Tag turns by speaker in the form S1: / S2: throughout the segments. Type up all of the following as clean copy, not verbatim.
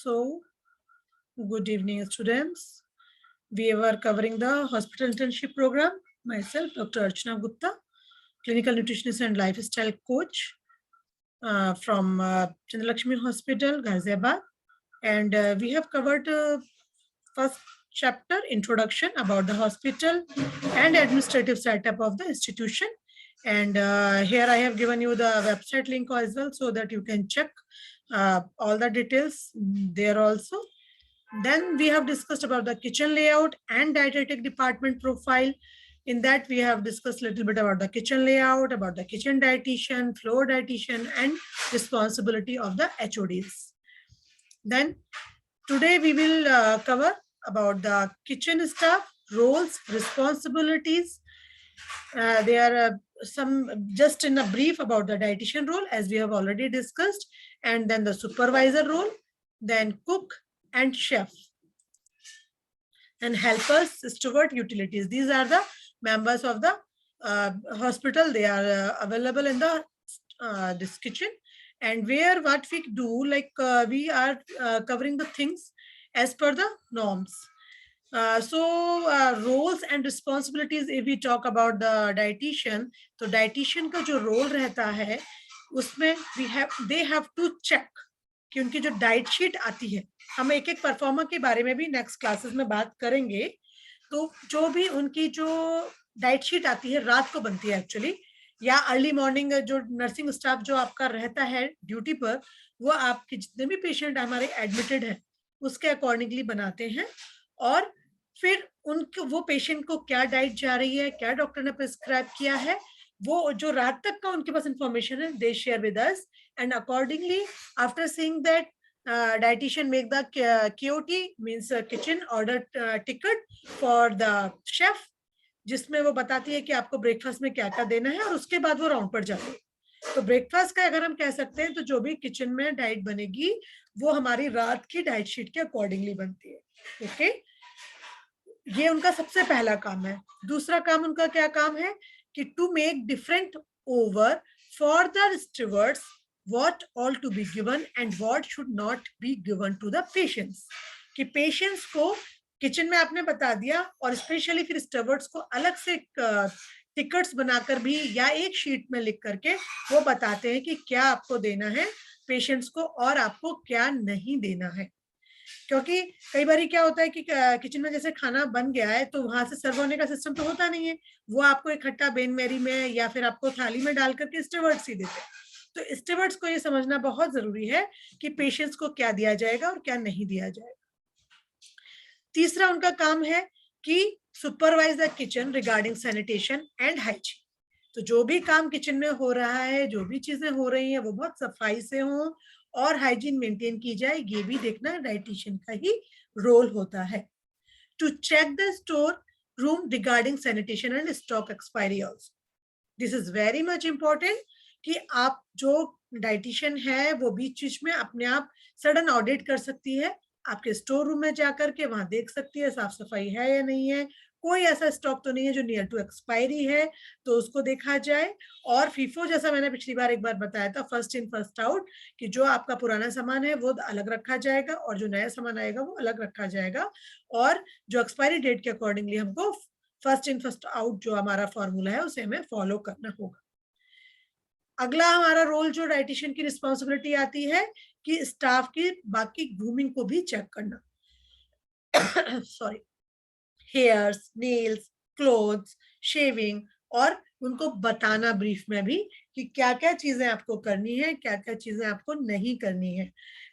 S1: So, good evening, students. We were covering the hospital internship program. Myself, Dr. Archana Gupta, clinical nutritionist and lifestyle coach from Chandalakshmi Hospital, Ghaziabad. And we have covered first chapter, introduction about the hospital and administrative setup of the institution. And here I have given you the website link as well so that you can check all the details there also. Then we have discussed about the kitchen layout and dietetic department profile. In that, we have discussed a little bit about the kitchen layout, about the kitchen dietitian, floor dietitian, and responsibility of the HODs. Then today we will cover about the kitchen staff, roles, responsibilities. There are some just in a brief about the dietitian role as we have already discussed, and then the supervisor role, then cook and chef, and helpers, steward, utilities. These are the members of the hospital. They are available in the this kitchen, and where what we do, like we are covering the things as per the norms. Roles and responsibilities, if we talk about the dietitian, तो dietitian का जो role रहता है उसमें they have to check कि उनकी जो diet sheet आती है, हम एक एक परफॉर्मर के बारे में भी नेक्स्ट क्लासेस में बात करेंगे, तो जो भी उनकी जो डाइट शीट आती है रात को बनती है एक्चुअली, या अर्ली मॉर्निंग जो नर्सिंग स्टाफ जो आपका रहता है ड्यूटी पर, वो आपके जितने भी पेशेंट हमारे एडमिटेड हैं उसके अकॉर्डिंगली बनाते हैं, और फिर उनको वो पेशेंट को क्या डाइट जा रही है, क्या डॉक्टर ने प्रिस्क्राइब किया है, वो जो रात तक का उनके पास इंफॉर्मेशन है, they share with us, and accordingly after seeing that dietitian make the KOT means kitchen order ticket for the chef, जिसमें वो बताती है कि आपको ब्रेकफास्ट में क्या क्या देना है, और उसके बाद वो राउंड पर जाती है। तो ब्रेकफास्ट का अगर हम कह सकते हैं तो जो भी किचन में डाइट बनेगी वो हमारी रात की डाइट शीट के अकॉर्डिंगली बनती है। ओके, ये उनका सबसे पहला काम है। दूसरा काम उनका क्या काम है कि to make different over for the stewards what all to be given and what should not be given to the patients, कि पेशेंट्स को किचन में आपने बता दिया, और स्पेशली फिर स्टवर्ड्स को अलग से टिकट्स बनाकर भी या एक शीट में लिख करके वो बताते हैं कि क्या आपको देना है पेशेंट्स को और आपको क्या नहीं देना है। क्योंकि कई बार क्या होता है कि किचन में जैसे खाना बन गया है तो वहां से सर्व होने का सिस्टम तो होता नहीं है, वो आपको इकट्ठा बेन मेरी में या फिर आपको थाली में डाल करके स्टवर्ड्स ही देते हैं। तो स्टीवर्ड्स को ये समझना बहुत जरूरी है कि पेशेंट्स को क्या दिया जाएगा और क्या नहीं दिया जाएगा। तीसरा उनका काम है कि supervise the kitchen regarding sanitation and hygiene. तो जो भी काम किचन में हो रहा है, जो भी चीजें हो रही हैं, वो बहुत सफाई से हो और हाइजीन मेंटेन की जाए, ये भी देखना डाइटिशियन का ही रोल होता है। To check the store room regarding sanitation and stock expiry also, this is very much important कि आप जो डाइटिशियन है वो बीच बीच में अपने आप सडन ऑडिट कर सकती है, आपके स्टोर रूम में जाकर के वहां देख सकती है साफ सफाई है या नहीं है, कोई ऐसा स्टॉक तो नहीं है जो नियर टू एक्सपायरी है, तो उसको देखा जाए। और फीफो जैसा मैंने पिछली बार एक बार बताया था, फर्स्ट इन फर्स्ट आउट, कि जो आपका पुराना सामान है वो अलग रखा जाएगा और जो नया सामान आएगा वो अलग रखा जाएगा, और जो एक्सपायरी डेट के अकॉर्डिंगली हमको फर्स्ट इन फर्स्ट आउट जो हमारा फॉर्मूला है उसे हमें फॉलो करना होगा। अगला हमारा रोल जो डाइटिशियन की रिस्पॉन्सिबिलिटी आती है कि स्टाफ की बाकी ग्रूमिंग को भी चेक करना, sorry, hairs, nails, clothes, shaving, और उनको बताना ब्रीफ में भी कि क्या क्या चीजें आपको करनी है, क्या क्या चीजें आपको नहीं करनी है।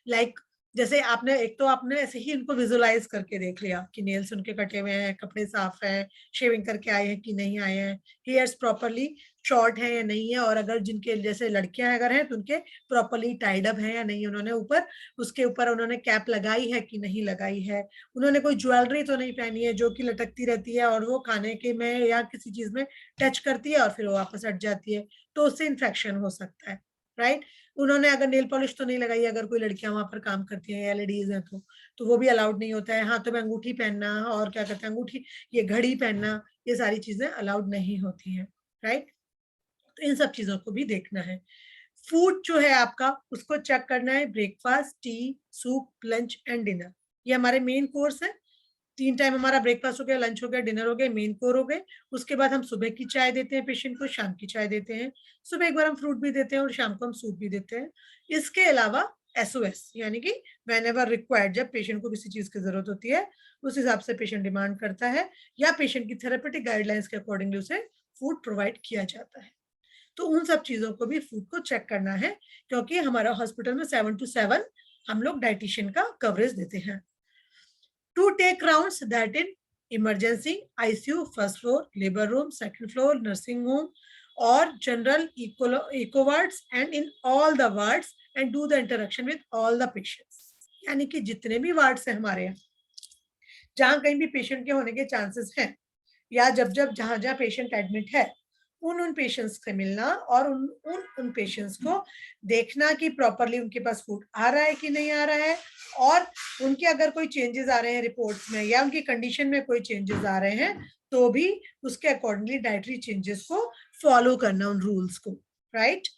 S1: लाइक जैसे आपने एक तो आपने ऐसे ही उनको विजुअलाइज करके देख लिया कि नेल्स उनके कटे हुए हैं, कपड़े साफ हैं, शेविंग करके आए हैं कि नहीं आए हैं, हेयर्स प्रॉपरली शॉर्ट है या नहीं है, और अगर जिनके जैसे लड़कियां अगर हैं तो उनके प्रॉपरली टाइड अप है या नहीं, उन्होंने ऊपर उसके ऊपर उन्होंने कैप लगाई है कि नहीं लगाई है, उन्होंने कोई ज्वेलरी तो नहीं पहनी है जो कि लटकती रहती है और वो खाने के में या किसी चीज में टच करती है और फिर वो वापस हट जाती है, तो उससे इन्फेक्शन हो सकता है, राइट। उन्होंने अगर नेल पॉलिश तो नहीं लगाई, अगर कोई लड़कियां वहां पर काम करती हैं या लेडीज हैं तो वो भी अलाउड नहीं होता है। हाथों में अंगूठी पहनना और क्या कहते हैं अंगूठी, ये घड़ी पहनना, ये सारी चीजें अलाउड नहीं होती हैं, राइट। तो इन सब चीजों को भी देखना है। फूड जो है आपका उसको चेक करना है, breakfast, T, soup, lunch and dinner, ये हमारे मेन कोर्स है। 3 टाइम हमारा ब्रेकफास्ट हो गया, लंच हो गया, डिनर हो गया, मेन कोर हो गए। उसके बाद हम सुबह की चाय देते हैं पेशेंट को, शाम की चाय देते हैं। सुबह एक बार हम फ्रूट भी देते हैं और शाम को हम सूप भी देते हैं। इसके अलावा SOS यानी कि व्हेन एवर रिक्वायर्ड, जब पेशेंट को किसी चीज की जरूरत होती है उस हिसाब से पेशेंट डिमांड करता है या पेशेंट की थेरेपेटिक गाइडलाइंस के अकॉर्डिंगली उसे फूड प्रोवाइड किया जाता है। तो उन सब चीजों को भी फूड को चेक करना है, क्योंकि हमारा हॉस्पिटल में 7 to 7 हम लोग डाइटिशियन का कवरेज देते हैं। To take rounds that in emergency, ICU, first floor, labor room, second floor, nursing home, or general eco wards, and in all the wards, and do the interaction with all the patients. यानी कि जितने भी wards हैं हमारे यहाँ, जहाँ कहीं भी पेशेंट के होने के चांसेस हैं, या जब जब जहाँ जहाँ पेशेंट एडमिट है, उन पेशेंट्स से मिलना और उन पेशेंट्स को देखना कि प्रॉपरली उनके पास फूड आ रहा है कि नहीं आ रहा है, और उनके अगर कोई चेंजेस आ रहे हैं रिपोर्ट्स में या उनकी कंडीशन में कोई चेंजेस आ रहे हैं तो भी उसके अकॉर्डिंगली डाइटरी चेंजेस को फॉलो करना, उन रूल्स को, राइट।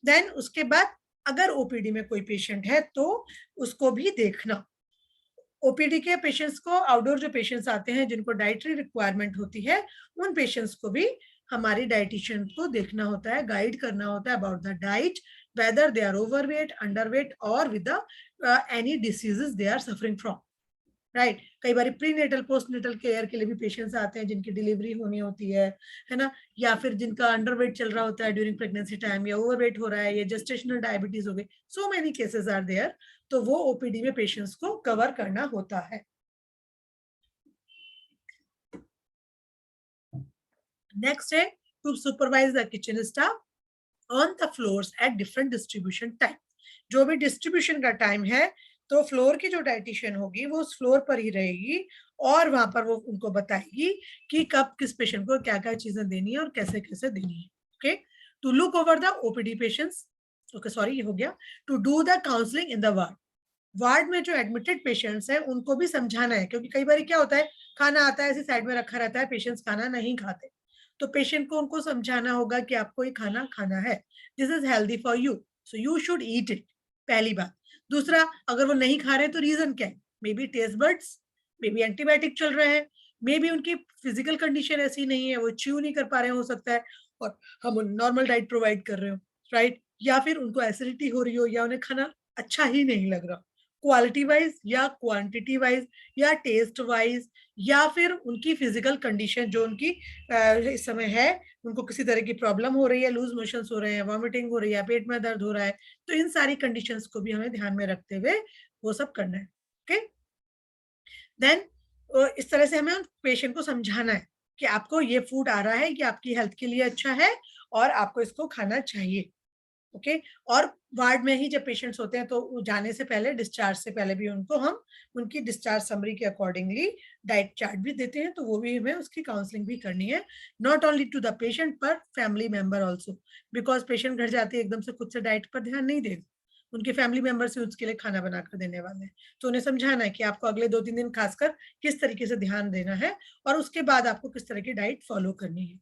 S1: देन उसके बाद अगर ओपीडी में कोई पेशेंट है तो उसको भी देखना। ओपीडी के पेशेंट्स को, आउटडोर जो पेशेंट्स आते हैं जिनको डाइटरी रिक्वायरमेंट होती है, उन पेशेंट्स को भी हमारी डाइटिशियन को देखना होता है, गाइड करना होता है about the diet, whether they are overweight, underweight और with any diseases they are suffering from, right. कई बार प्रीनेटल पोस्टनेटल केयर के लिए भी पेशेंट्स आते हैं जिनकी डिलीवरी होनी होती है ना, या फिर जिनका अंडरवेट चल रहा होता है ड्यूरिंग प्रेगनेंसी टाइम, या ओवरवेट हो रहा है, या जेस्टेशनल डायबिटीज हो गई, so many cases are there, तो वो ओपीडी में पेशेंट्स को कवर करना होता है। नेक्स्ट है to supervise the kitchen staff on the floors at different distribution time. जो भी डिस्ट्रीब्यूशन का टाइम है तो फ्लोर की जो डाइटिशियन होगी वो उस फ्लोर पर ही रहेगी और वहां पर वो उनको बताएगी कि कब किस पेशेंट को क्या क्या चीजें देनी है और कैसे कैसे देनी है। Okay, to look over the OPD patients, okay sorry ये हो गया, to do the counselling in the ward. Ward में जो एडमिटेड पेशेंट्स हैं उनको भी समझाना है, क्योंकि कई बार क्या होता है, खाना आता है ऐसे साइड में रखा रहता है, पेशेंट्स खाना नहीं खाते, तो पेशेंट को उनको समझाना होगा कि आपको ये खाना खाना है, this is healthy for you, so you should eat it, पहली बात। दूसरा, अगर वो नहीं खा रहे तो रीजन क्या है, may be taste buds, may be antibiotic चल रहे हैं, मे बी उनकी फिजिकल कंडीशन ऐसी नहीं है, वो च्यू नहीं कर पा रहे हो सकता है और हम नॉर्मल डाइट प्रोवाइड कर रहे हो, राइट, या फिर उनको एसिडिटी हो रही हो या उन्हें खाना अच्छा ही नहीं लग रहा, क्वालिटी वाइज या क्वांटिटी वाइज या टेस्ट वाइज, या फिर उनकी फिजिकल कंडीशन जो उनकी इस समय है, उनको किसी तरह की प्रॉब्लम हो रही है, लूज मोशंस हो रहे हैं, वॉमिटिंग हो रही है, पेट में दर्द हो रहा है, तो इन सारी कंडीशंस को भी हमें ध्यान में रखते हुए वो सब करना है। ओके, देन इस तरह से हमें उन पेशेंट को समझाना है कि आपको ये फूड आ रहा है, ये आपकी हेल्थ के लिए अच्छा है और आपको इसको खाना चाहिए। ओके, और वार्ड में ही जब पेशेंट्स होते हैं तो जाने से पहले, डिस्चार्ज से पहले भी उनको हम उनकी डिस्चार्ज समरी के अकॉर्डिंगली डाइट चार्ट भी देते हैं, तो वो भी हमें उसकी काउंसलिंग भी करनी है, not only to the patient पर family member also, because patient घर जाते एकदम से खुद से डाइट पर ध्यान नहीं देगा, उनके फैमिली मेंबर से उसके लिए खाना बनाकर देने वाले हैं, तो उन्हें समझाना है कि आपको अगले 2-3 दिन खासकर किस तरीके से ध्यान देना है और उसके बाद आपको किस तरह की डाइट फॉलो करनी है।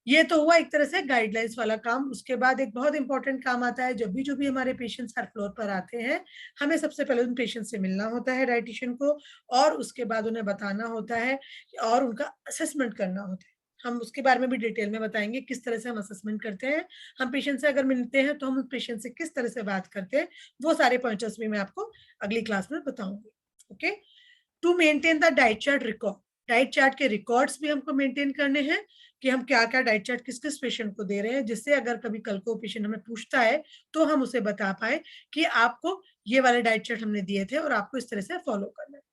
S1: ये तो हुआ एक तरह से गाइडलाइंस वाला काम। उसके बाद एक बहुत इंपॉर्टेंट काम आता है, जब भी जो भी हमारे पेशेंट्स हर फ्लोर पर आते हैं, हमें सबसे पहले उन पेशेंट से मिलना होता है डाइटिशियन को, और उसके बाद उन्हें बताना होता है और उनका असेसमेंट करना होता है। हम उसके बारे में भी डिटेल में बताएंगे किस तरह से हम असेसमेंट करते हैं, हम पेशेंट से अगर मिलते हैं तो हम उस पेशेंट से किस तरह से बात करते हैं, वो सारे पॉइंटर्स भी मैं आपको अगली क्लास में बताऊंगी। Okay, to maintain the diet chart record, diet chart के रिकॉर्ड्स भी हमको मेंटेन करने हैं कि हम क्या क्या डाइट चार्ट किस किस पेशेंट को दे रहे हैं, जिससे अगर कभी कल को पेशेंट हमें पूछता है तो हम उसे बता पाए कि आपको ये वाले डाइट चार्ट हमने दिए थे और आपको इस तरह से फॉलो करना है।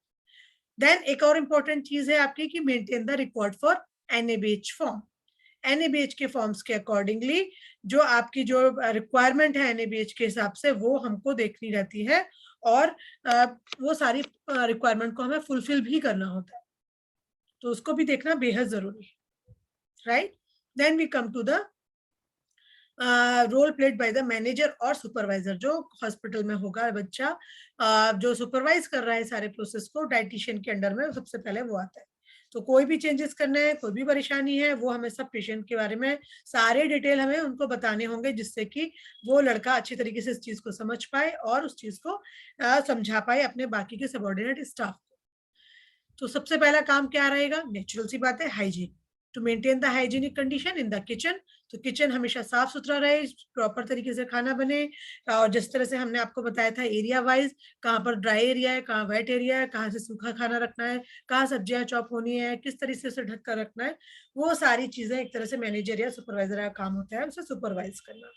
S1: देन एक और इम्पोर्टेंट चीज है आपकी कि maintain the record for NABH form. NABH के फॉर्म्स के अकॉर्डिंगली जो आपकी जो रिक्वायरमेंट है NABH के हिसाब से वो हमको देखनी रहती है और वो सारी रिक्वायरमेंट को हमें फुलफिल भी करना होता है, तो उसको भी देखना बेहद जरूरी है, right. Then we come to the role played by the manager और सुपरवाइजर, जो हॉस्पिटल में होगा बच्चा जो सुपरवाइज कर रहा है सारे प्रोसेस को डाइटिशियन के अंडर में, सबसे पहले वो आता है। तो कोई भी चेंजेस करना है, कोई भी परेशानी है, वो हमें सब पेशेंट के बारे में सारे डिटेल हमें उनको बताने होंगे, जिससे कि वो लड़का अच्छी तरीके से इस चीज को समझ पाए और उस चीज को समझा पाए अपने बाकी के सबऑर्डिनेट स्टाफ को। तो सबसे पहला काम क्या रहेगा? नेचुरल सी बात है, hygiene, to maintain the hygienic condition in the kitchen. तो किचन हमेशा साफ सुथरा रहे, प्रॉपर तरीके से खाना बने, और जिस तरह से हमने आपको बताया था एरिया वाइज, कहाँ पर ड्राई एरिया है, कहाँ वेट एरिया है, कहाँ से सूखा खाना रखना है, कहाँ सब्जियां चॉप होनी है, किस तरीके से ढक कर रखना है, वो सारी चीजें एक तरह से मैनेजर या सुपरवाइजर का काम होता है, उसे सुपरवाइज करना।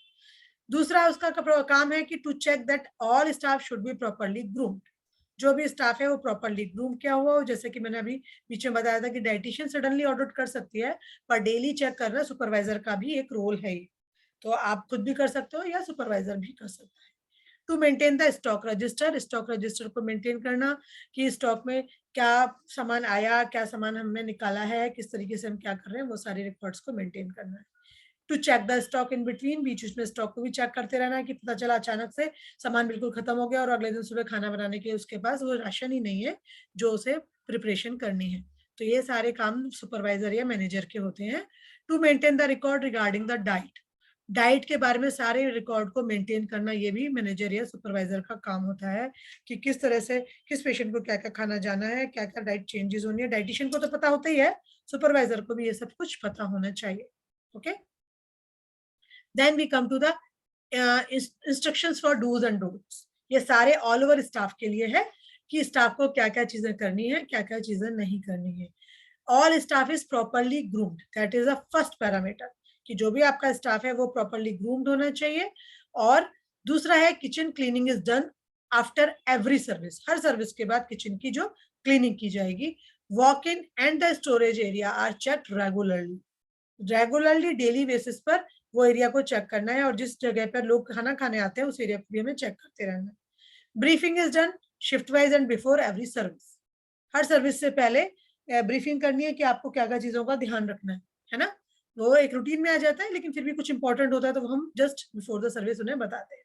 S1: दूसरा उसका काम है कि to check that all staff should be properly groomed. जो भी स्टाफ है वो प्रॉपरली ग्रूम किया हुआ हो। जैसे कि मैंने अभी बीच में बताया था कि डाइटिशियन सडनली ऑडिट कर सकती है, पर डेली चेक करना सुपरवाइजर का भी एक रोल है। तो आप खुद भी कर सकते हो या सुपरवाइजर भी कर सकता है। To maintain the stock register, stock register को मेंटेन करना कि स्टॉक में क्या सामान आया, क्या सामान हमने निकाला है, किस तरीके से हम क्या कर रहे हैं, वो सारे रिकॉर्ड्स को मेंटेन करना है। To check the stock in between, बीच बीच में स्टॉक को भी चेक करते रहना है कि पता चला अचानक से सामान बिल्कुल खत्म हो गया और अगले दिन सुबह खाना बनाने के उसके पास वो राशन ही नहीं है जो उसे प्रिपरेशन करनी है। तो ये सारे काम सुपरवाइजर या मैनेजर के होते हैं। To maintain the record regarding the diet, diet के बारे में सारे रिकॉर्ड को मेंटेन करना ये भी मैनेजर या सुपरवाइजर का काम होता है कि किस तरह से किस पेशेंट को क्या क्या खाना जाना है, क्या क्या डाइट चेंजेस होनी है। डाइटिशियन को तो पता होता ही है, सुपरवाइजर को भी ये सब कुछ पता होना चाहिए। Okay, then we come to the instructions for dos and don'ts. ये सारे ऑल ओवर स्टाफ के लिए है कि स्टाफ को क्या क्या चीजें करनी है, क्या क्या चीजें नहीं करनी है। All staff is properly groomed, that is a first parameter, कि जो भी आपका स्टाफ है वो प्रॉपरली ग्रूम्ड होना चाहिए। और दूसरा है kitchen cleaning is done after every service, हर सर्विस के बाद किचन की जो क्लीनिंग की जाएगी। Walk in and the storage area are checked regularly, regularly daily basis पर वो एरिया को चेक करना है, और जिस जगह पर लोग खाना खाने आते हैं उस एरिया को भी हमें चेक करते रहना है। Briefing is done shift wise and before every service, हर सर्विस से पहले ब्रीफिंग करनी है कि आपको क्या क्या चीजों का ध्यान रखना है ना। वो एक रूटीन में आ जाता है, लेकिन फिर भी कुछ इंपॉर्टेंट होता है तो हम जस्ट बिफोर द सर्विस उन्हें बताते हैं।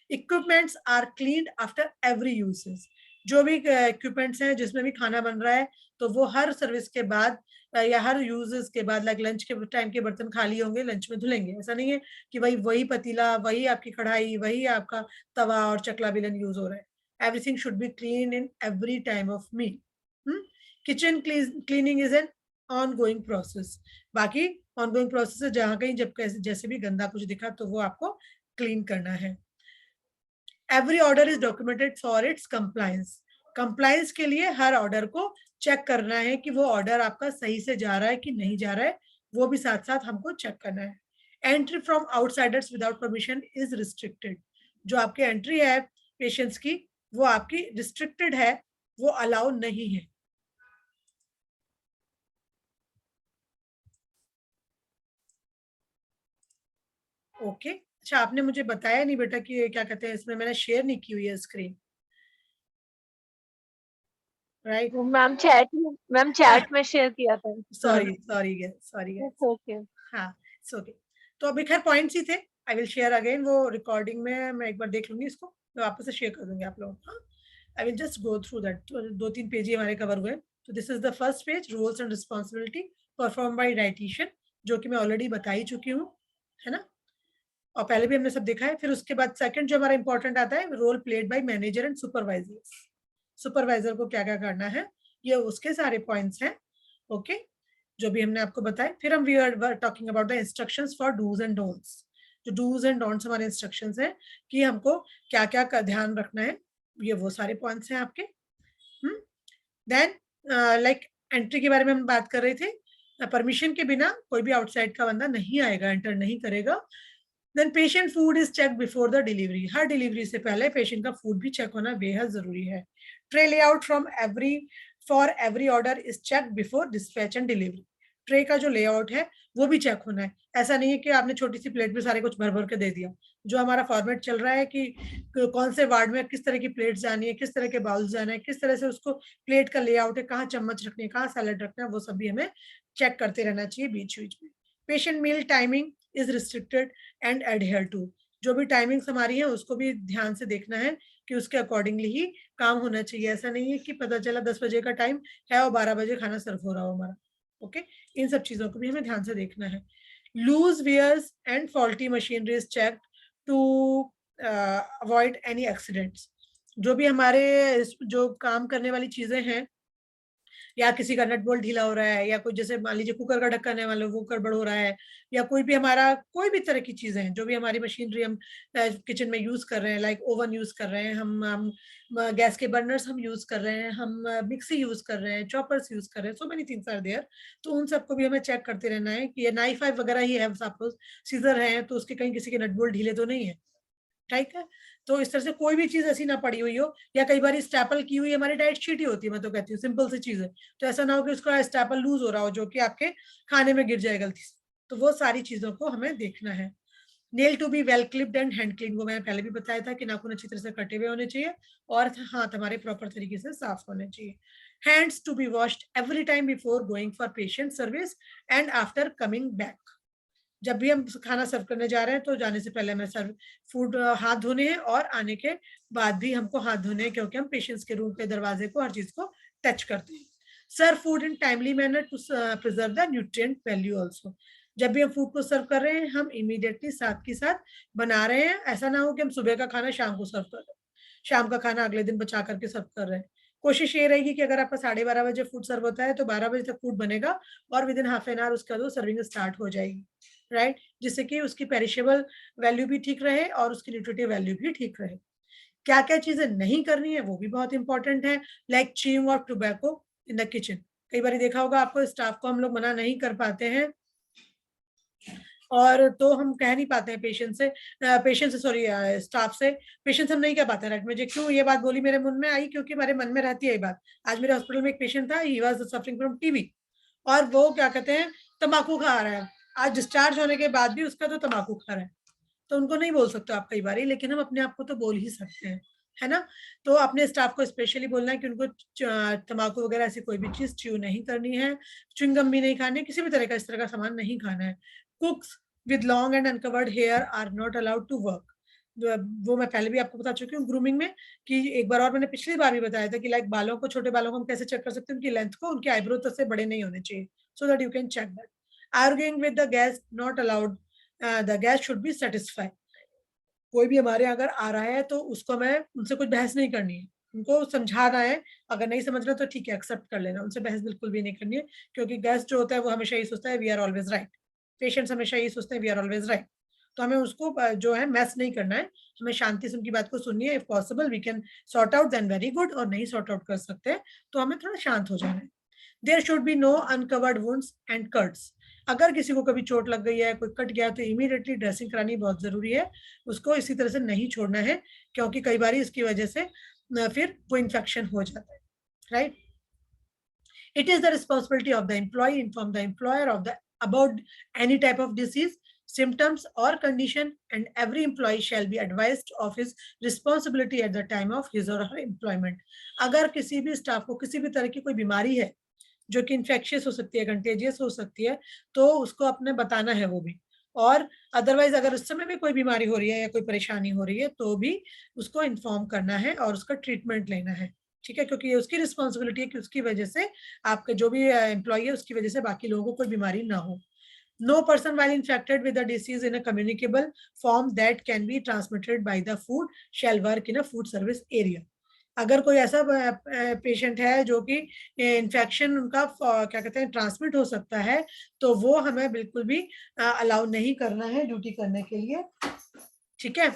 S1: Equipments are cleaned after every usage, जो भी इक्विपमेंट्स हैं जिसमें भी खाना बन रहा है तो वो हर सर्विस के बाद या हर यूजेस के बाद, लाइक लंच के टाइम के बर्तन खाली होंगे लंच में धुलेंगे, ऐसा नहीं है कि वही पतीला, वही आपकी कढ़ाई, वही आपका तवा और चकला बेलन यूज हो रहा है। Everything should be clean in every time of meal. Kitchen cleaning is an on going process, बाकी ऑन गोइंग प्रोसेस है, जहां कहीं जब जैसे भी गंदा कुछ दिखा तो वो आपको क्लीन करना है। Every order is documented for its compliance, compliance के लिए हर ऑर्डर को चेक करना है कि वो ऑर्डर आपका सही से जा रहा है कि नहीं जा रहा है, वो भी साथ साथ हमको चेक करना है। Entry from outsiders without permission is restricted, जो आपकी एंट्री है पेशेंट्स की वो आपकी रिस्ट्रिक्टेड है, वो अलाउ नहीं है। ओके अच्छा, आपने मुझे बताया नहीं बेटा कि क्या कहते हैं, इसमें मैंने शेयर नहीं की हुई है स्क्रीन, राइट?
S2: मैम चैट में शेयर किया था।
S1: Sorry sorry sorry.
S2: ओके।
S1: हाँ इट्स ओके। तो अभी खैर पॉइंट्स ही थे, आई विल शेयर अगेन, वो रिकॉर्डिंग में मैं एक बार देख लूंगी इसको, मैं वापस से शेयर कर दूंगी आप लोगों को। I will just go through that, तो 2-3 पेज ही हमारे कवर हुए। तो this is the first page, roles and responsibility perform by dietitian, जो कि मैं ऑलरेडी बता ही चुकी हूँ, है ना, और पहले भी हमने सब देखा है। फिर उसके बाद सेकंड जो हमारा इंपॉर्टेंट आता है, role played by manager and supervisor, supervisor को क्या क्या करना है, ये उसके सारे पॉइंट्स हैं। ओके, जो भी हमने आपको बताया। फिर हम we are talking about the instructions for dos and don'ts, जो डूज एंड डोंट्स हमारे इंस्ट्रक्शंस हैं कि हमको क्या क्या का ध्यान रखना है, ये वो सारे पॉइंट्स हैं आपके। देन लाइक एंट्री के बारे में हम बात कर रहे थे, परमिशन के बिना कोई भी आउटसाइड का बंदा नहीं आएगा, एंटर नहीं करेगा। Then patient food is check before the delivery, delivery डिलीवरी से पहले पेशेंट का फूड भी चेक होना बेहद जरूरी है। Tray layout from every for every order is check before dispatch and delivery, tray का जो लेआउट है वो भी चेक होना है। ऐसा नहीं है कि आपने छोटी सी प्लेट में सारे कुछ भर भर के दे दिया। जो हमारा फॉर्मेट चल रहा है कि कौन से वार्ड में किस तरह की प्लेट जानी है, किस तरह के बाउल्स जाना है, किस तरह से उसको प्लेट का लेआउट है, कहाँ चम्मच रखने, कहाँ सैलेड रखना है, वो सब भी हमें चेक करते रहना चाहिए बीच बीच में। Patient meal timing is restricted and adhere to, जो भी टाइमिंग्स हमारी है उसको भी ध्यान से देखना है कि उसके अकॉर्डिंगली ही काम होना चाहिए। ऐसा नहीं है कि पता चला 10 बजे का टाइम है और 12 बजे खाना सर्व हो रहा हो हमारा। ओके, इन सब चीजों को भी हमें ध्यान से देखना है। Loose wears and faulty machinery is checked to avoid any accidents. जो भी हमारे जो काम करने वाली चीजें हैं, या किसी का नट बोल्ट ढीला हो रहा है, या कोई जैसे मान लीजिए कुकर का ढक्कन है, मान लो वो गड़बड़ हो रहा है, या कोई भी हमारा कोई भी तरह की चीजें हैं, जो भी हमारी मशीनरी हम किचन में यूज कर रहे हैं, लाइक ओवन यूज कर रहे हैं, हम गैस के बर्नर्स हम यूज कर रहे हैं, हम मिक्सी यूज कर रहे हैं, चॉपर्स यूज कर रहे हैं, so many things are there. तो उन सबको भी हमें चेक करते रहना है कि ये नाइफ वाइफ वगैरह ही है, सपोज सीजर है तो उसके कहीं किसी के नट बोल्ट ढीले तो नहीं है, ठीक है। तो इस तरह से कोई भी चीज ऐसी ना पड़ी हुई हो, या कई बार स्टैपल की हुई हमारी डाइट शीट ही होती है, मैं तो कहती हूँ सिंपल सी चीज है, तो ऐसा ना हो कि उसका स्टैपल लूज हो रहा हो जो कि आपके खाने में गिर जाए गलती से। तो वो सारी चीजों को हमें देखना है। Nail to be well clipped and hand clean, वो मैंने पहले भी बताया था कि नाखून अच्छी तरह से कटे हुए होने चाहिए और हाथ हमारे प्रॉपर तरीके से साफ होने चाहिए। Hands to be washed every time before going for patient service and after coming back. जब भी हम खाना सर्व करने जा रहे हैं तो जाने से पहले हमें सर्व फूड हाथ धोने हैं, और आने के बाद भी हमको हाथ धोने हैं, क्योंकि हम पेशेंट्स के रूम के दरवाजे को हर चीज को टच करते हैं। Serve food in timely manner to preserve the nutrient value also. जब भी हम फूड को सर्व कर रहे हैं हम इमीडिएटली साथ के साथ बना रहे हैं। ऐसा ना हो कि हम सुबह का खाना शाम को सर्व कर रहे हैं, शाम का खाना अगले दिन बचा करके सर्व कर रहे हैं। कोशिश ये रहेगी कि अगर आपका 12:30 बजे फूड सर्व होता है तो 12 बजे तक फूड बनेगा और with in half an hour उसके बाद वो सर्विंग स्टार्ट हो जाएगी, राइट, जिससे कि उसकी पेरिशेबल वैल्यू भी ठीक रहे और उसकी न्यूट्रिटिव वैल्यू भी ठीक रहे। क्या क्या चीजें नहीं करनी है वो भी बहुत इंपॉर्टेंट है, लाइक च्यूइंग और टोबैको इन द किचन। कई बार देखा होगा आपको, स्टाफ को हम लोग मना नहीं कर पाते हैं, और तो हम कह नहीं पाते हैं पेशेंट से सॉरी स्टाफ से, पेशेंट हम नहीं कह पाते, राइट। मुझे क्यों ये बात बोली मेरे मन में आई, क्योंकि हमारे मन में रहती है ये बात। आज मेरे हॉस्पिटल में एक पेशेंट था, he was suffering from TB, और वो क्या कहते हैं तंबाकू खा रहा है। आज डिस्चार्ज होने के बाद भी उसका तो तंबाकू खा रहा है। तो उनको नहीं बोल सकते आप कई बार, लेकिन हम अपने आप को तो बोल ही सकते हैं, है ना। तो अपने स्टाफ को स्पेशली बोलना है कि उनको तंबाकू वगैरह ऐसी कोई भी चीज च्यू नहीं करनी है, च्युइंगम भी नहीं खाने, किसी भी तरह का इस तरह का सामान नहीं खाना है। Cooks with long and uncovered hair are not allowed to work. वो मैं पहले भी आपको बता चुकी हूँ ग्रूमिंग में, कि एक बार और मैंने पिछली बार भी बताया था कि लाइक बालों को, छोटे बालों को हम कैसे चेक कर सकते हैं, उनकी लेंथ को उनकी आईब्रो तक से बड़े नहीं होने चाहिए, so that you can check that. Arguing with the guest not allowed, the guest should be satisfied. कोई भी हमारे अगर आ रहा है तो उसको हमें उनसे कुछ बहस नहीं करनी है, उनको समझाना है। अगर नहीं समझ रहे तो ठीक है, एक्सेप्ट कर लेना, उनसे बहस बिल्कुल भी नहीं करनी है, क्योंकि गेस्ट जो होता है वो हमेशा यही सोचता है we are always right, patients हमेशा यही सोचते हैं वी आर ऑलवेज राइट। तो हमें उसको जो है मैस नहीं करना है, हमें शांति से उनकी बात को सुननी है। If possible we can sort out then very good, और नहीं सॉर्ट आउट कर सकते तो हमें थोड़ा शांत हो जाना है। There should be no uncovered wounds and cuts. अगर किसी को कभी चोट लग गई है, कोई कट गया, तो इमीडिएटली ड्रेसिंग करानी बहुत जरूरी है, उसको इसी तरह से नहीं छोड़ना है, क्योंकि कई बार इसकी वजह से फिर वो इन्फेक्शन हो जाता है, right. It is the responsibility of the employee inform the employer of the about any type of disease, symptoms or condition, and every employee shall be advised of his responsibility at the time of his or her employment. अगर किसी भी staff को किसी भी तरह की कोई बीमारी है जो कि इन्फेक्शियस हो सकती है, कंटेजियस हो सकती है, तो उसको अपने बताना है वो भी। और अदरवाइज अगर उस समय भी कोई बीमारी हो रही है या कोई परेशानी हो रही है तो भी उसको इन्फॉर्म करना है और उसका ट्रीटमेंट लेना है, ठीक है, क्योंकि ये उसकी रिस्पॉन्सिबिलिटी है कि उसकी वजह से आपके जो भी एम्प्लॉय है उसकी वजह से बाकी लोगों को कोई बीमारी ना हो। No person while infected with the disease in a communicable form that can be transmitted by the food shall work in a food service area. अगर कोई ऐसा पेशेंट है जो कि इन्फेक्शन उनका क्या कहते हैं ट्रांसमिट हो सकता है, तो वो हमें बिल्कुल भी अलाउ नहीं करना है ड्यूटी करने के लिए, ठीक है।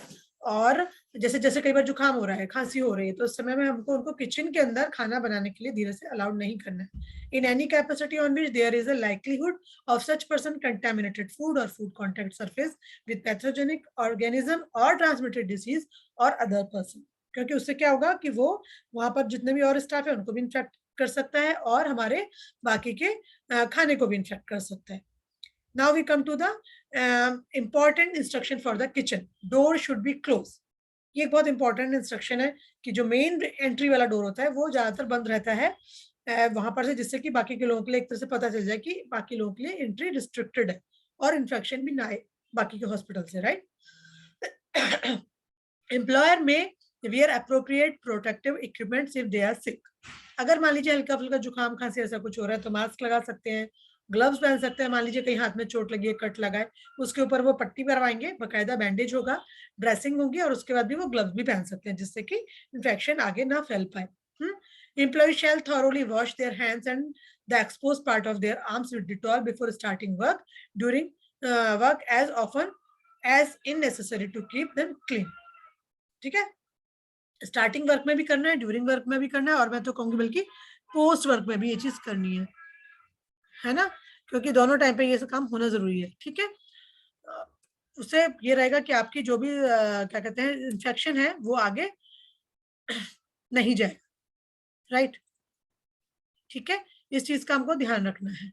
S1: और जैसे जैसे कई बार जुकाम हो रहा है, खांसी हो रही है, तो उस समय में हमको उनको किचन के अंदर खाना बनाने के लिए धीरे से अलाउड नहीं करना है। In any capacity on which there is a likelihood of such person contaminated food और food contact surface with pathogenic organism और ट्रांसमिटेड डिसीज और अदर पर्सन, क्योंकि उससे क्या होगा कि वो वहां पर जितने भी और स्टाफ है उनको भी इन्फेक्ट कर सकता है और हमारे बाकी के खाने को भी इन्फेक्ट कर सकता है। Now we come to the important instruction for the kitchen. Door should be closed. ये एक बहुत इंपॉर्टेंट इंस्ट्रक्शन है कि जो मेन एंट्री वाला डोर होता है वो ज्यादातर बंद रहता है वहां पर से, जिससे कि बाकी के लोगों के लिए एक तरह से पता चल जाए कि बाकी लोगों के लिए एंट्री रिस्ट्रिक्टेड है और इन्फेक्शन भी ना आए बाकी के हॉस्पिटल से, राइट। एम्प्लॉयर में wear appropriate protective equipments if they are sick. अगर मान लीजिए हल्का फुल्का जुकाम खांसी ऐसा कुछ हो रहा है तो मास्क लगा सकते हैं, ग्लव्स पहन सकते हैं। मान लीजिए कहीं हाथ में चोट लगी है, कट लगा है, उसके ऊपर वो पट्टी करवाएंगे, बकायदा बैंडेज होगा, ड्रेसिंग होगी और उसके बाद भी वो ग्लव्स भी पहन सकते हैं जिससे कि इन्फेक्शन आगे ना फैल पाए। Employees shall thoroughly wash their hands and the exposed part of their arms with Dettol before starting work, during work as often as in necessary to keep them clean. ठीक है, स्टार्टिंग वर्क में भी करना है, during work में भी करना है और मैं तो कहूंगी बल्कि पोस्ट वर्क में भी ये चीज करनी है ना, क्योंकि दोनों टाइम पे ये सब काम होना जरूरी है। ठीक है, उससे ये रहेगा कि आपकी जो भी क्या कहते हैं इन्फेक्शन है वो आगे नहीं जाए। राइट, ठीक है, इस चीज का हमको ध्यान रखना है।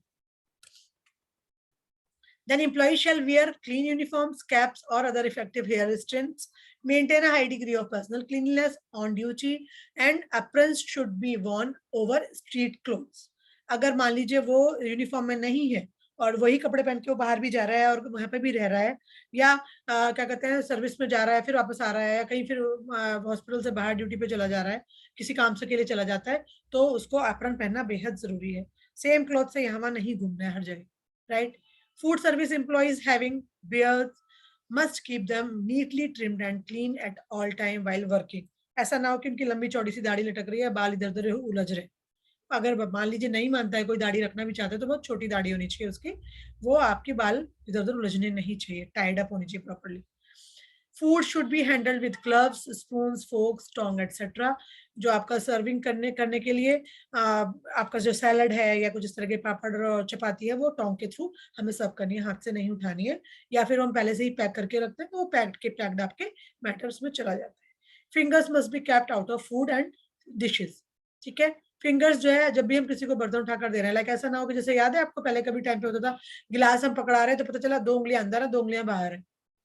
S1: Then employees shall wear clean uniforms, caps, or other effective hair restraints. Maintain a high degree of personal cleanliness on duty, and aprons should be worn over street clothes. अगर मान लीजिए वो यूनिफॉर्म में नहीं है और वही कपड़े पहन के वो बाहर भी जा रहा है और वहां पे भी रह रहा है, या क्या कहते हैं सर्विस में जा रहा है फिर वापस आ रहा है, या कहीं फिर हॉस्पिटल से बाहर ड्यूटी पे चला जा रहा है, किसी काम से के लिए चला जाता है, तो उसको एप्रन पहनना बेहद जरूरी है। सेम क्लॉथ से यहाँ नहीं घूमना है हर जगह। Right, food service employees having beards must keep them neatly trimmed and clean at all time while working. ऐसा ना हो कि उनकी लंबी चौड़ी सी दाढ़ी लटक रही है, बाल इधर उधर उलझ रहे। अगर मान लीजिए नहीं मानता है कोई, दाढ़ी रखना भी चाहता है तो बहुत छोटी दाढ़ी होनी चाहिए उसकी, वो आपके बाल इधर उधर उलझने नहीं चाहिए, टाइड अप होनी चाहिए properly. Food should be handled with gloves, spoon, forks, tong etcetera. जो आपका सर्विंग करने के लिए आपका जो सैलड है या कुछ इस तरह के पापड़ और चपाती है वो टोंग के थ्रू हमें सर्व करनी है, हाथ से नहीं उठानी है, या फिर हम पहले से ही पैक करके रखते हैं तो वो पैक्ड आपके मैटर्स में चला जाता है। Fingers must be kept out of food and dishes. ठीक है, फिंगर्स जो है जब भी हम किसी को बर्तन उठाकर दे रहे हैं, लाइक ऐसा ना हो कि जैसे याद है आपको पहले कभी टाइम पे होता था गिलास हम पकड़ा रहे हैं तो पता चला 2 उंगलियां अंदर है 2 उंगलियां बाहर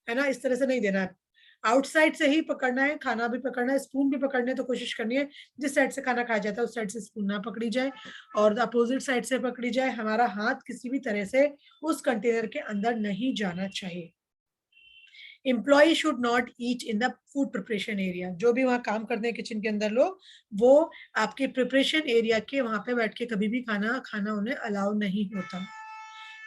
S1: है ना, इस तरह से नहीं देना है। आउटसाइड से ही पकड़ना है, खाना भी पकड़ना है, स्पून भी पकड़ने तो कोशिश करनी है जिस साइड से खाना खाया जाता है उस साइड से स्पून ना पकड़ी जाए और अपोजिट साइड से पकड़ी जाए। हमारा हाथ किसी भी तरह से उस कंटेनर के अंदर नहीं जाना चाहिए। Employ should not eat in the food preparation area. जो भी वहाँ काम करते हैं किचन के अंदर लोग, वो आपके प्रिपरेशन एरिया के वहां पे बैठ के कभी भी खाना उन्हें अलाउ नहीं होता।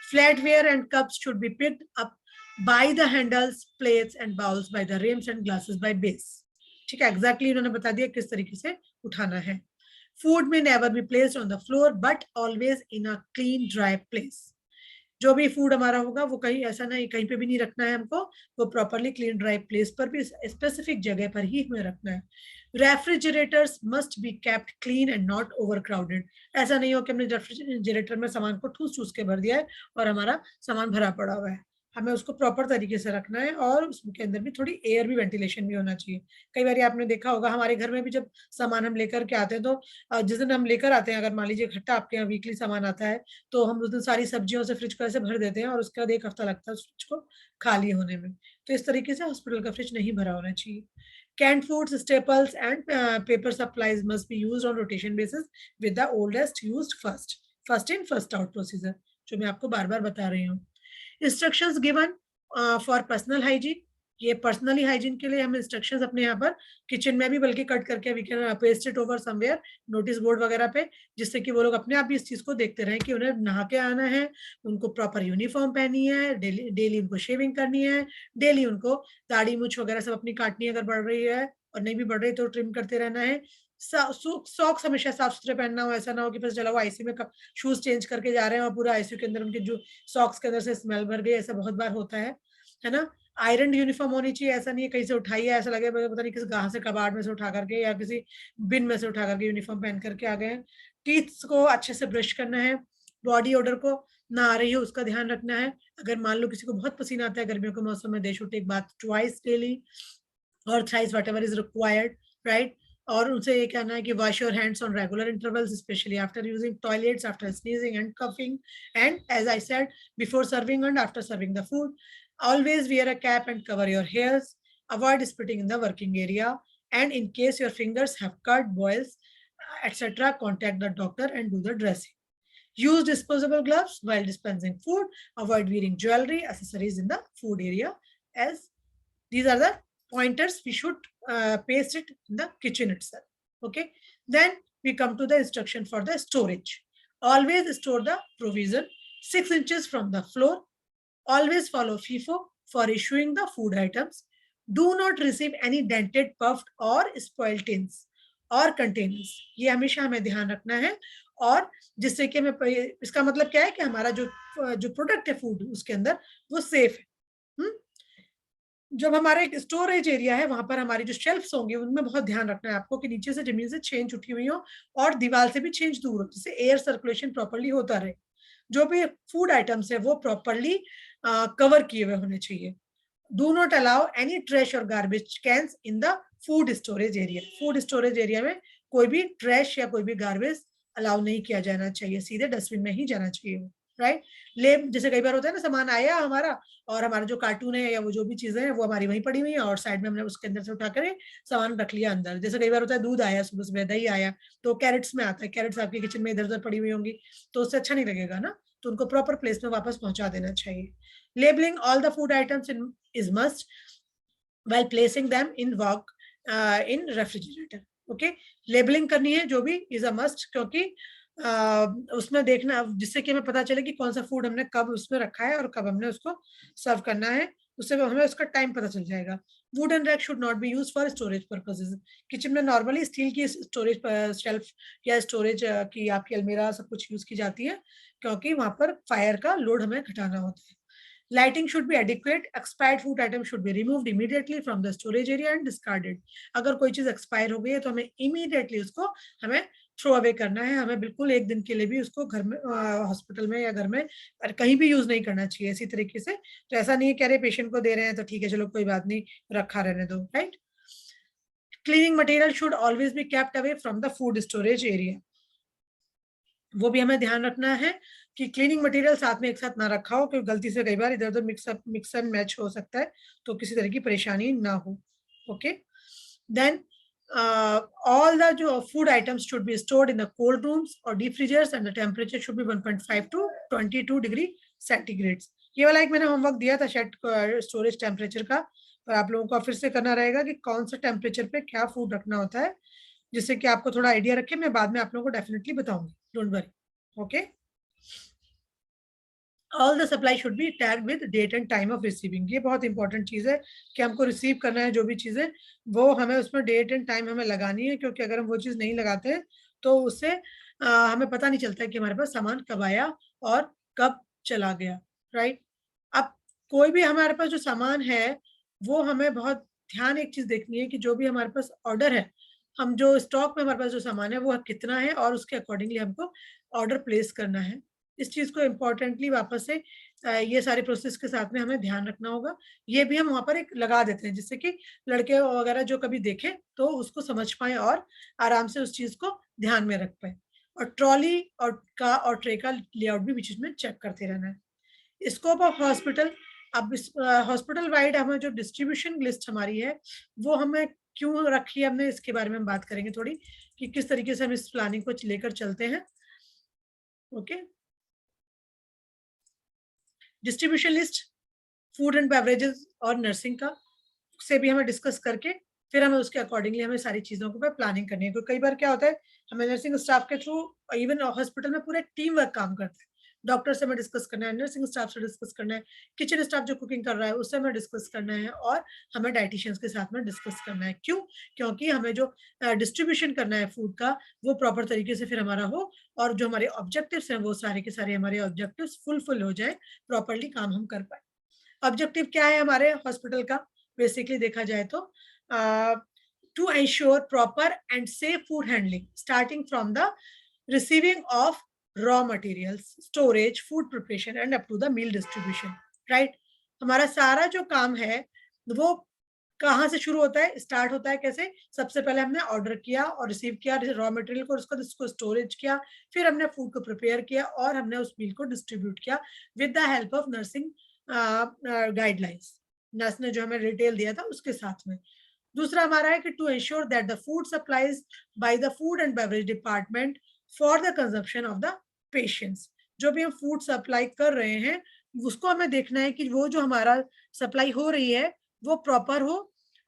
S1: Flatware and cups should be picked up by the handles, plates and bowls by the rims and glasses by base. ठीक है, एग्जैक्टली इन्होंने बता दिया किस तरीके से उठाना है। फूड में never be placed on the floor but always in a clean dry place. जो भी फूड हमारा होगा वो कहीं ऐसा नहीं कहीं पे भी नहीं रखना है हमको, वो प्रॉपरली क्लीन ड्राई प्लेस पर भी स्पेसिफिक जगह पर ही हमें रखना है। Refrigerators must be kept clean and not over crowded. ऐसा नहीं हो कि हमने रेफ्रिजरेटर में सामान को ठूस ठूस के भर दिया है और हमारा सामान भरा पड़ा हुआ है। हमें उसको प्रॉपर तरीके से रखना है और उसके अंदर भी थोड़ी एयर भी वेंटिलेशन भी होना चाहिए। कई बार आपने देखा होगा हमारे घर में भी जब सामान हम लेकर के आते हैं तो जिस दिन हम लेकर आते हैं, अगर मान लीजिए इकट्ठा आपके यहाँ वीकली सामान आता है तो हम उस दिन सारी सब्जियों से फ्रिज को ऐसे भर देते हैं और उसके बाद 1 हफ्ता लगता है उस फ्रिज को खाली होने में। तो इस तरीके से हॉस्पिटल का फ्रिज नहीं भरा होना चाहिए। Canned foods, staples, and paper supplies must be used on rotation basis with the oldest used first. First in, first out procedure, जो मैं आपको बार बार बता रही हूँ। Instructions given for personal hygiene. ये पर्सनली हाइजीन के लिए हम इंस्ट्रक्शंस अपने यहाँ पर किचन में भी बल्कि कट करके we can paste it over somewhere notice board वगैरह पे, जिससे कि वो लोग अपने आप भी इस चीज को देखते रहें कि उन्हें नहा के आना है, उनको प्रॉपर यूनिफॉर्म पहनी है, डेली उनको शेविंग करनी है, डेली उनको दाढ़ी मूछ वगैरह सब अपनी काटनी है, अगर बढ़ रही है और नहीं भी बढ़ रही तो ट्रिम करते रहना है। सॉक्स हमेशा साफ सुथरे पहनना हो, ऐसा ना हो कि पता चला वो आईसीयू में शूज चेंज करके जा रहे हैं और पूरा आईसीयू के अंदर उनके जो सॉक्स के अंदर से स्मेल भर गई, ऐसा बहुत बार होता है ना। आयरन यूनिफॉर्म होनी चाहिए, ऐसा नहीं है कहीं से उठाई है, ऐसा लगे पता नहीं किस कहाँ से कबाड़ में से उठा करके या किसी बिन में से उठा करके यूनिफॉर्म पहन करके आ गए हैं। टीथ को अच्छे से ब्रश करना है, बॉडी ओडर को ना आ रही है उसका ध्यान रखना है। अगर मान लो किसी को बहुत पसीना आता है गर्मियों के मौसम में, they should take bath twice daily और thrice whatever is required, right. और उनसे ये कहना है कि wash your hands on regular intervals specially after using toilets, after sneezing and coughing, and as I said before serving and after serving the food. Always wear a cap and cover your hairs. Avoid spitting in the working area. And in case your fingers have cut, boils, etc., contact the doctor and do the dressing. Use disposable gloves while dispensing food. Avoid wearing jewelry, accessories in the food area, as these are the pointers we should paste it in the kitchen itself. Okay, then we come to the instruction for the storage. Always store the provision 6 inches from the floor. Always follow FIFO for issuing the food items. Do not receive any dented, puffed or spoiled tins और containers, ये हमेशा हमें ध्यान रखना है। और जिससे कि हमें इसका मतलब क्या है कि हमारा जो जो प्रोडक्ट है फूड उसके अंदर वो सेफ है। जब हमारा एक स्टोरेज एरिया है वहां पर हमारी जो शेल्फ्स होंगी उनमें बहुत ध्यान रखना है आपको कि नीचे से जमीन से छेंच उठी हुई हो और दीवार से भी छेंच दूर हो, जिससे एयर सर्कुलेशन प्रॉपर्ली होता रहे। जो भी फूड आइटम्स है वो प्रॉपर्ली कवर किए हुए होने चाहिए। Do not allow any trash और garbage cans in the food storage area. Food storage area में कोई भी ट्रैश या कोई भी गार्बेज अलाउ नहीं किया जाना चाहिए, सीधे डस्टबिन में ही जाना चाहिए, राइट। लेब जैसे कई बार होता है ना, सामान आया हमारा और हमारा जो कार्टून है या वो जो भी चीजें हैं वो हमारी वहीं पड़ी हुई है और साइड में हमने उसके अंदर से उठाकर सामान रख लिया अंदर। जैसे कई बार होता है दूध आया सुबह सुबह, दही आया तो कैरेट्स में आता है, कैरेट्स आपके किचन में इधर उधर पड़ी हुई होंगी तो उससे अच्छा नहीं लगेगा ना, तो उनको प्रॉपर प्लेस में वापस पहुंचा देना चाहिए। Labelling all the food items is must while placing them in wok in refrigerator. Okay, labelling करनी है जो भी इज अ मस्ट, क्योंकि उसमें देखना जिससे कि हमें पता चले कि कौन सा फूड हमने कब उसमें रखा है और कब हमने उसको सर्व करना है, उससे हमें उसका टाइम पता चल जाएगा। Wooden rack should not be use for storage purposes. Kitchen में नॉर्मली स्टील की स्टोरेज शेल्फ या स्टोरेज की आपकी अलमीरा सब कुछ यूज की जाती है, क्योंकि वहां पर फायर का लोड हमें घटाना होता है। Lighting should be adequate. Expired food items should be removed immediately from the storage area and discarded. अगर कोई चीज एक्सपायर हो गई है तो हमें इमीडिएटली उसको हमें थ्रो अवे करना है। हमें बिल्कुल एक दिन के लिए भी उसको घर में हॉस्पिटल में या घर में कहीं भी यूज नहीं करना चाहिए इसी तरीके से। तो ऐसा नहीं है कह रहे पेशेंट को दे रहे हैं तो ठीक है चलो कोई बात नहीं रखा रहने दो, right. Cleaning material should always be kept away from the food storage area. वो भी हमें ध्यान रखना है कि क्लीनिंग मटेरियल साथ में एक साथ ना रखा हो, क्योंकि गलती से कई बार इधर उधर मिक्स एंड मैच हो सकता है, तो किसी तरह की परेशानी ना हो। ओके, देन all the जो food items should be stored in the cold rooms or deep freezers and the temperature should be 1.5 to 22 degree centigrade. ये वाला एक मैंने होमवर्क दिया था शायद स्टोरेज टेम्परेचर का, पर आप लोगों को फिर से करना रहेगा कि कौन सा टेम्परेचर पे क्या फूड रखना होता है, जिससे कि आपको थोड़ा आइडिया रखे। मैं बाद में आप लोगों को डेफिनेटली बताऊंगी, don't worry. Okay, all the supply should be tagged with date and time of receiving. ये बहुत इंपॉर्टेंट चीज है कि हमको रिसीव करना है जो भी चीजें, वो हमें उसमें डेट एंड टाइम हमें लगानी है, क्योंकि अगर हम वो चीज नहीं लगाते हैं तो उससे हमें पता नहीं चलता है कि हमारे पास सामान कब आया और कब चला गया, राइट। अब कोई भी हमारे पास जो सामान है वो हमें बहुत ध्यान एक चीज देखनी है कि जो भी हमारे पास ऑर्डर है, हम जो स्टॉक में हमारे पास जो सामान है वो कितना है और उसके अकॉर्डिंगली हमको ऑर्डर प्लेस करना है। इस चीज को इम्पोर्टेंटली वापस से ये सारे प्रोसेस के साथ में हमें ध्यान रखना होगा। ये भी हम वहां पर एक लगा देते हैं जिससे कि लड़के वगैरह जो कभी देखें तो उसको समझ पाए और आराम से उस चीज को ध्यान में रख पाए। और ट्रॉली और ट्रे का लेआउट भी बीच में चेक करते रहना है। स्कोप ऑफ हॉस्पिटल, अब हॉस्पिटल वाइड हमें जो डिस्ट्रीब्यूशन लिस्ट हमारी है वो हमें क्यों रखी है हमने, इसके बारे में हम बात करेंगे थोड़ी कि किस तरीके से हम इस प्लानिंग को लेकर चलते हैं। Okay, distribution list food and beverages और नर्सिंग का से भी हमें डिस्कस करके फिर हमें उसके अकॉर्डिंगली हमें सारी चीजों के ऊपर प्लानिंग करनी है। क्योंकि कई बार क्या होता है हमें नर्सिंग स्टाफ के थ्रू इवन हॉस्पिटल में पूरे टीम वर्क काम करता है। डॉक्टर से हमें डिस्कस करना है, नर्सिंग स्टाफ से डिस्कस करना है, किचन स्टाफ जो कुकिंग कर रहा है उससे हमें डिस्कस करना है और हमें डाइटिशियंस के साथ में डिस्कस करना है। क्यों? क्योंकि हमें जो डिस्ट्रीब्यूशन करना है फूड का वो प्रॉपर तरीके से फिर हमारा हो और जो हमारे ऑब्जेक्टिव्स हैं वो सारे के सारे हमारे ऑब्जेक्टिव्स फुलफिल हो जाए, प्रॉपरली काम हम कर पाए। ऑब्जेक्टिव क्या है हमारे हॉस्पिटल का? बेसिकली देखा जाए तो to ensure proper and safe food handling starting from the receiving of raw materials, storage, food preparation and up to the meal distribution, right. हमारा सारा जो काम है वो कहाँ से शुरू होता है, स्टार्ट होता है कैसे? सबसे पहले हमने ऑर्डर किया और रिसीव किया रॉ मटेरियल को, उसको स्टोरेज किया, फिर हमने फूड को प्रिपेयर किया और हमने उस मील को डिस्ट्रीब्यूट किया with the help of nursing guidelines. Nurse ने जो हमें डिटेल दिया था उसके साथ में। दूसरा हमारा है कि to ensure that the food supplies by the food and beverage department for the consumption of the patients. जो भी हम फूड सप्लाई कर रहे हैं उसको हमें देखना है कि वो जो हमारा सप्लाई हो रही है वो प्रॉपर हो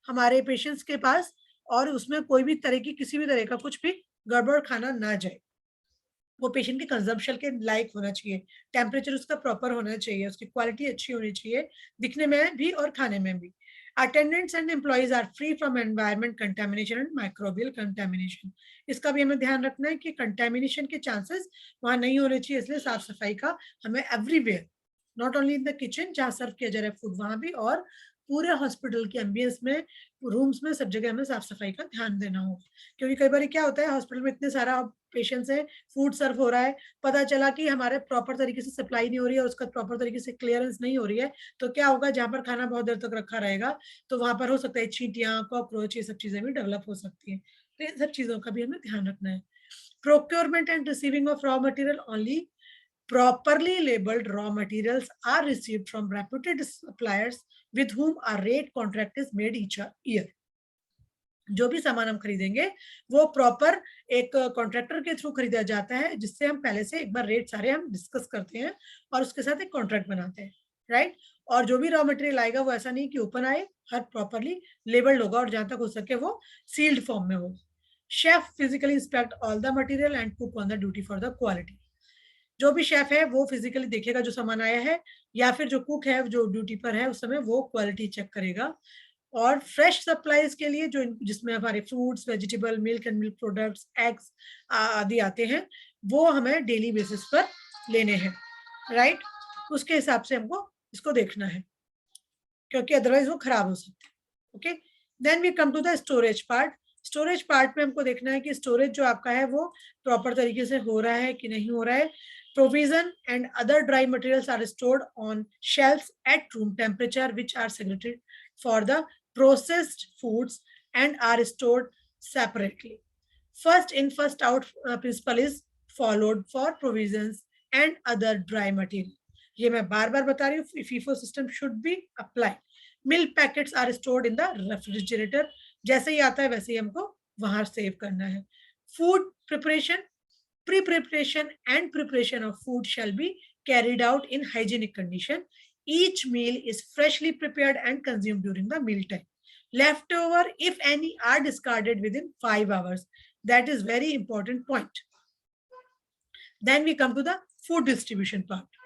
S1: हमारे पेशेंट्स के पास, और उसमें कोई भी तरह की किसी भी तरह का कुछ भी गड़बड़ खाना ना जाए। वो पेशेंट के कंजम्पशन के लायक होना चाहिए, टेम्परेचर उसका प्रॉपर होना चाहिए, उसकी क्वालिटी अच्छी होनी चाहिए, दिखने में भी और खाने में भी। Attendants and employees are free from environment contamination and microbial contamination. इसका भी हमें ध्यान रखना है कि कंटेमिनेशन के चांसेस वहां नहीं होने चाहिए, इसलिए साफ सफाई का हमें everywhere, not only in the kitchen जहाँ सर्व किया जा रहा है फूड वहां भी, और पूरे हॉस्पिटल के एम्बियंस में, रूम्स में, सब जगह हमें साफ सफाई का ध्यान देना होगा। क्योंकि कई बार क्या होता है, हॉस्पिटल में इतने सारा पेशेंट्स है, फूड सर्व हो रहा है, पता चला कि हमारे प्रॉपर तरीके से सप्लाई नहीं हो रही है और उसका प्रॉपर तरीके से क्लियरेंस नहीं हो रही है, तो क्या होगा, जहां पर खाना बहुत देर तक रखा रहेगा तो वहां पर हो सकता है चींटियां, कॉकरोच, ये सब चीजें भी डेवलप हो सकती हैं। तो इन सब चीजों का भी हमें ध्यान रखना है। Procurement and receiving of raw material only properly labeled raw materials are received from reputed suppliers with whom a rate contract is made each year. जो भी सामान हम खरीदेंगे वो प्रॉपर एक कॉन्ट्रैक्टर के थ्रू खरीदा जाता है, जिससे हम पहले से एक बार रेट सारे हम डिस्कस करते हैं और उसके साथ एक कॉन्ट्रैक्ट बनाते हैं, राइट। और जो भी रॉ मटेरियल आएगा वो ऐसा नहीं कि ओपन आए, हर प्रॉपरली लेबल्ड होगा और जहां तक हो सके वो सील्ड फॉर्म में हो। Chef physically inspect all the material and cook on the duty for the quality. जो भी शेफ है वो फिजिकली देखेगा जो सामान आया है, या फिर जो कुक है जो ड्यूटी पर है उस समय वो क्वालिटी चेक करेगा। और फ्रेश सप्लाईज के लिए जो जिसमें हमारे fruits, vegetable, milk and milk products, eggs आदि आते हैं, वो हमें डेली बेसिस पर लेने हैं, राइट। उसके हिसाब से हमको इसको देखना है, क्योंकि अदरवाइज वो खराब हो सकते हैं। Okay, then we come to the storage part. Storage part में हमको देखना है कि स्टोरेज जो आपका है वो प्रॉपर तरीके से हो रहा है कि नहीं हो रहा है। Provision and other dry materials are stored on shelves at room temperature, which are segregated for the processed foods and are stored separately. First in, first out principle is followed for provisions and other dry material. ये मैं बार बार बता रही हूँ, FIFO system should be applied. Milk packets are stored in the refrigerator. जैसे ही आता है वैसे ही हमको वहां सेव करना है। Food preparation, pre-preparation and preparation of food shall be carried out in hygienic condition. Each meal is freshly prepared and consumed during the meal time. Leftover, if any, are discarded within 5 hours. That is very important point. Then we come to the food distribution part.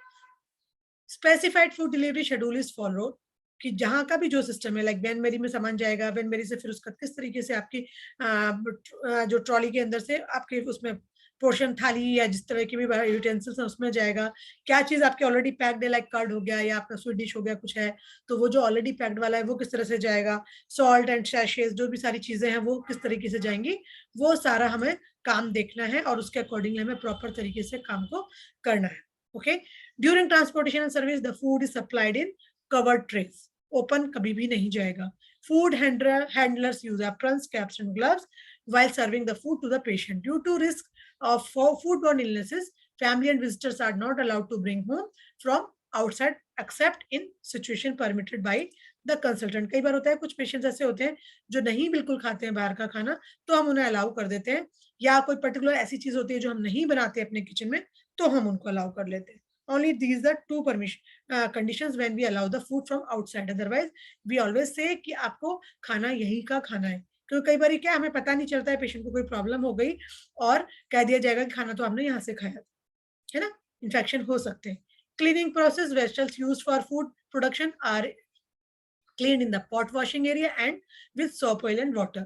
S1: Specified food delivery schedule is followed. कि जहां का भी जो system है, like when मेरी में सामान जाएगा, वैन मेरी से फिर उसका किस तरीके से आपकी जो ट्रॉली के अंदर से आपके उसमें पोर्शन थाली या जिस तरह की भी यूटेंसिल्स है उसमें जाएगा, क्या चीज आपके ऑलरेडी पैक्ड है, लाइक कर्ड हो गया या आपका स्वीट डिश हो गया कुछ है, तो वो जो ऑलरेडी पैक्ड वाला है वो किस तरह से जाएगा, सॉल्ट एंड सैशेज जो भी सारी चीजें हैं वो किस तरीके से जाएंगी, वो सारा हमें काम देखना है और उसके अकॉर्डिंगली हमें प्रॉपर तरीके से काम को करना है। Okay, during transportation and service the food is supplied in covered trace, open कभी भी नहीं जाएगा। Food handlers use aprons, caps and gloves while serving the food to the patient. Due to risk of foodborne illnesses, family and visitors are not allowed to bring home from outside except in situation permitted by the consultant. कई बार होता है कुछ patients ऐसे होते हैं जो नहीं बिल्कुल खाते हैं बाहर का खाना, तो हम उन्हें अलाउ कर देते हैं, या कोई पर्टिकुलर ऐसी चीज होती है जो हम नहीं बनाते अपने किचन में तो हम उनको अलाउ कर लेते हैं। Only these are two permission conditions when we allow the food from outside. Otherwise, we always say कि आपको खाना यही का खाना है, क्योंकि कई बार क्या हमें पता नहीं चलता है, पेशेंट को कोई प्रॉब्लम हो गई और कह दिया जाएगा कि खाना तो आपने यहाँ से खाया, है ना, इन्फेक्शन हो सकते हैं। Cleaning process, vessels used for food production are cleaned in the pot washing area and with soap, oil and water.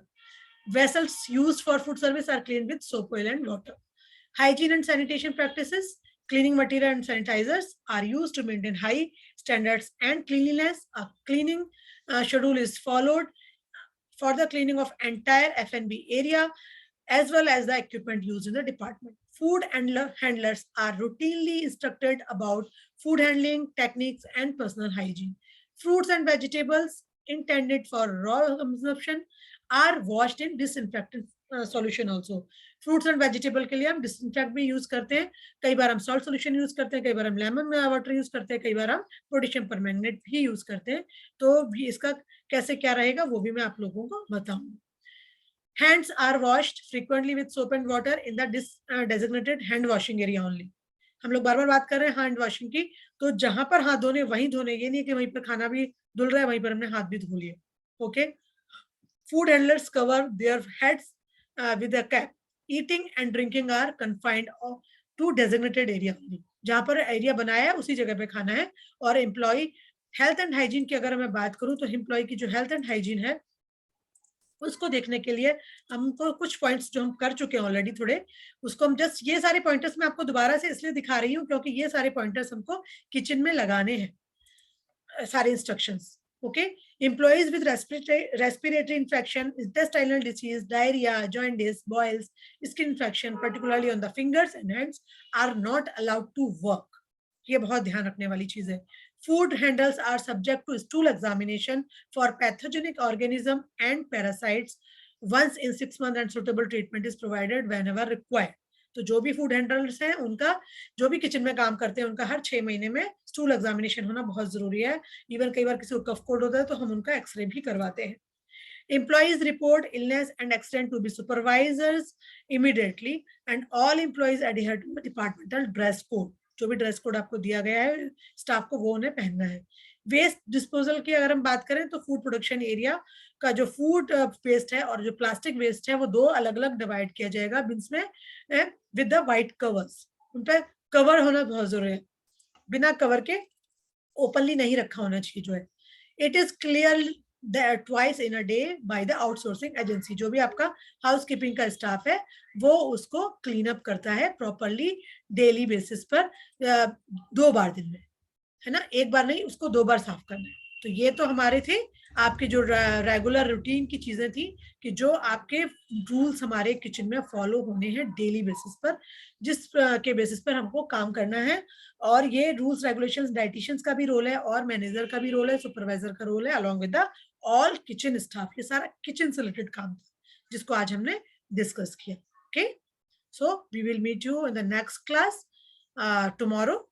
S1: Vessels used for food service are cleaned with soap, oil and water. Hygiene and sanitation practices, cleaning material and sanitizers are used to maintain high standards and cleanliness. A cleaning schedule is followed for the cleaning of entire F&B area as well as the equipment used in the department. Food handlers are routinely instructed about food handling techniques and personal hygiene. Fruits and vegetables intended for raw consumption are washed in disinfectant solution also. Fruits and vegetable के लिए हम disinfect भी use करते हैं, कई बार हम salt solution use करते हैं, कई बार हम लेमन वाटर यूज करते हैं, कई बार हम पोटेशियम परमैंगनेट भी यूज करते हैं। तो भी इसका कैसे क्या रहेगा वो भी मैं आप लोगों को बताऊंगी। Hands are washed frequently with soap and water in the designated hand washing area only. हम लोग बार बार बात कर रहे हैं हैंड वॉशिंग की, तो जहां पर हाथ धोने वहीं धोने, ये नहीं कि वहीं पर खाना भी धुल रहा है वहीं पर हमने हाथ भी धो लिए। Okay, Food handlers cover their heads with a cap. Eating and drinking are confined to designated area only. जहां पर एरिया बनाया है उसी जगह पे खाना है. और एम्प्लॉय हेल्थ एंड हाइजीन की अगर मैं बात करूं तो एम्प्लॉय की जो हेल्थ एंड हाइजीन है उसको देखने के लिए हमको कुछ पॉइंट्स जो हम कर चुके हैं ऑलरेडी थोड़े, उसको हम जस्ट ये सारे पॉइंटर्स मैं आपको दोबारा से इसलिए दिखा रही हूँ क्योंकि ये सारे पॉइंटर्स हमको किचन में लगाने हैं, सारे instructions. Okay. Employees with respiratory infection, intestinal disease, diarrhea, jaundice, boils, skin infection, particularly on the fingers and hands, are not allowed to work. ये बहुत ध्यान रखने वाली चीज है. Food handlers are subject to stool examination for pathogenic organism and parasites once in 6 months, and suitable treatment is provided whenever required. तो जो भी फूड हैंडलर्स हैं उनका, जो भी किचन में काम करते हैं उनका हर 6 महीने में स्टूल एग्जामिनेशन होना बहुत जरूरी है. इवन कई बार किसी को कफ कोल्ड होता है तो हम उनका एक्सरे भी करवाते हैं. Employees report illness and accident to be supervisors immediately, and all employees adhere to the departmental dress code. जो भी ड्रेस कोड आपको दिया गया है स्टाफ को वो उन्हें पहनना है. वेस्ट डिस्पोजल की अगर हम बात करें तो फूड प्रोडक्शन एरिया का जो फूड वेस्ट है और जो प्लास्टिक वेस्ट है वो दो अलग अलग डिवाइड किया जाएगा बिन्स में विद द वाइट कवर्स. उन पर कवर होना बहुत जरूरी है. बिना कवर के ओपनली नहीं रखा होना चाहिए जो है. It is clear twice in a day by the outsourcing agency. जो भी आपका हाउस कीपिंग का स्टाफ है वो उसको क्लीन अप करता है प्रॉपरली डेली बेसिस पर 2 बार दिन में, है ना. एक बार नहीं, उसको 2 बार साफ करना है. तो ये तो हमारे थे आपके जो रेगुलर रूटीन की चीजें थी कि जो आपके रूल्स हमारे किचन में फॉलो होने हैं डेली बेसिस पर, जिस के बेसिस पर हमको काम करना है. और ये रूल्स रेगुलेशंस डाइटिशियंस का भी रोल है और मैनेजर का भी रोल है, सुपरवाइजर का रोल है, along with the all kitchen staff. ये सारा किचन से रिलेटेड काम था जिसको आज हमने डिस्कस किया. Okay, so we will meet you in the next class tomorrow.